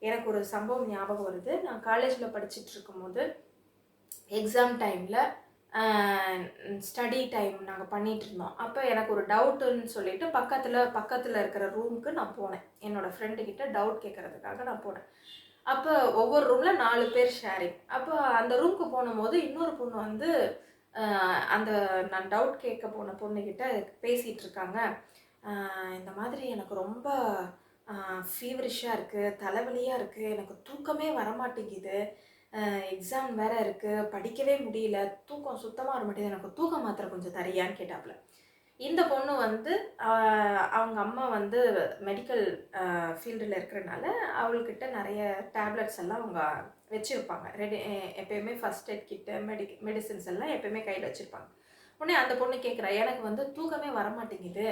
எனக்கு ஒரு சம்பவம் ஞாபகம் வருது. நான் காலேஜில் படிச்சுட்டு இருக்கும்போது எக்ஸாம் டைமில் ஸ்டடி டைம் நாங்கள் பண்ணிகிட்டு இருந்தோம். அப்போ எனக்கு ஒரு டவுட்டுன்னு சொல்லிட்டு பக்கத்தில் இருக்கிற ரூமுக்கு நான் போனேன். என்னோடய ஃப்ரெண்டுக்கிட்ட டவுட் கேட்குறதுக்காக நான் போனேன். அப்போ ஒவ்வொரு ரூமில் 4 பேர் ஷேரிங். அப்போ அந்த ரூமுக்கு போகும்போது இன்னொரு பொண்ணு வந்து அந்த நான் டவுட் கேட்க போன பொண்ணுக்கிட்ட பேசிகிட்டு இருக்காங்க. இந்த மாதிரி எனக்கு ரொம்ப ஃபீவரிஷாக இருக்குது, தலைவலியாக இருக்குது, எனக்கு தூக்கமே வரமாட்டேங்குது, எக்ஸாம் வேறு இருக்குது, படிக்கவே முடியல, தூக்கம் சுத்தமாக வர மாட்டேங்குது, எனக்கு தூக்க மாத்திரை கொஞ்சம் தரியான்னு கேட்டாப்புல. இந்த பொண்ணு வந்து அவங்க அம்மா வந்து மெடிக்கல் ஃபீல்டில் இருக்கிறனால அவள்கிட்ட நிறைய டேப்லெட்ஸ் எல்லாம் அவங்க வச்சுருப்பாங்க. எப்போயுமே ஃபஸ்ட் எய்ட் கிட்ட மெடிசின்ஸ் எல்லாம் எப்போயுமே கையில் வச்சுருப்பாங்க. உடனே அந்த பொண்ணு கேட்குறா, எனக்கு வந்து தூக்கமே வரமாட்டேங்குது,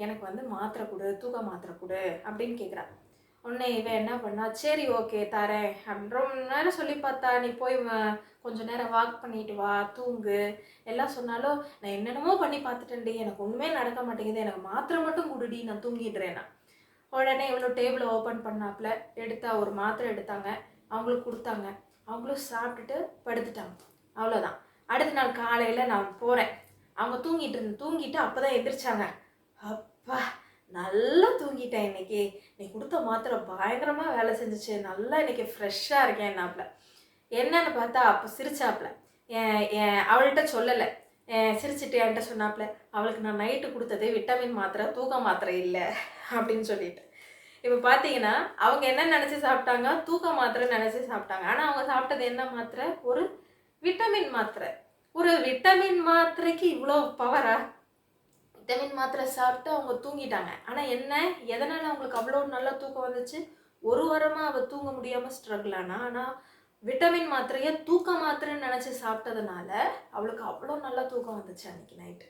எனக்கு வந்து மாத்திரை கொடு, தூக்க மாத்திரை கொடு அப்படின்னு கேட்குறா. உடனே இவன் என்ன பண்ணா, சரி ஓகே தரேன் அப்படின்னு ரொம்ப நேரம் சொல்லி பார்த்தா, நீ போய் கொஞ்சம் நேரம் வாக் பண்ணிட்டு வா, தூங்கு எல்லாம் சொன்னாலும், நான் என்னென்னமோ பண்ணி பார்த்துட்டேன்டி, எனக்கு ஒன்றுமே நடக்க மாட்டேங்குது, எனக்கு மாத்திரை மட்டும் கொடுடி, நான் தூங்கிடுறேன்னா. உடனே இவ்வளோ டேபிளை ஓப்பன் பண்ணாப்புல எடுத்தா ஒரு மாத்திரை எடுத்தாங்க, அவங்களுக்கு கொடுத்தாங்க, அவங்களும் சாப்பிட்டுட்டு படுத்துட்டாங்க. அவ்வளோதான். அடுத்த நாள் காலையில் நான் போகிறேன், அவங்க தூங்கிட்டு அப்போ தான் எந்திரிச்சாங்க. அப்பா நல்லா தூங்கிட்டேன் இன்னைக்கு, நீ கொடுத்த மாத்திரை பயங்கரமாக வேலை செஞ்சிச்சு, நல்லா இன்னைக்கு ஃப்ரெஷ்ஷாக இருக்கேன் என்னாப்புல. என்னன்னு பார்த்தா அப்போ சிரிச்சாப்புல. அவள்கிட்ட சொல்லலை, சிரிச்சுட்டு என்கிட்ட சொன்னாப்புல, அவளுக்கு நான் நைட்டு கொடுத்தது விட்டமின் மாத்திரை, தூக்க மாத்திரை இல்லை அப்படின்னு சொல்லிட்டு. இப்போ பார்த்தீங்கன்னா அவங்க என்ன நினச்சி சாப்பிட்டாங்க, தூக்க மாத்திரை நினச்சி சாப்பிட்டாங்க. ஆனால் அவங்க சாப்பிட்டது என்ன மாத்திரை, ஒரு விட்டமின் மாத்திரை. ஒரு விட்டமின் மாத்திரைக்கு இவ்வளோ பவரா? விட்டமின் மாத்திரை சாப்பிட்டு அவங்க தூங்கிட்டாங்க. ஆனால் என்ன, எதனால் அவங்களுக்கு அவ்வளோ நல்லா தூக்கம் வந்துச்சு? ஒரு வாரமாக அவள் தூங்க முடியாமல் ஸ்ட்ரகிள் ஆனால் விட்டமின் மாத்திரையை தூக்க மாத்திரைன்னு நினச்சி சாப்பிட்டதுனால அவளுக்கு அவ்வளோ நல்லா தூக்கம் வந்துச்சு அன்றைக்கி நைட்டு.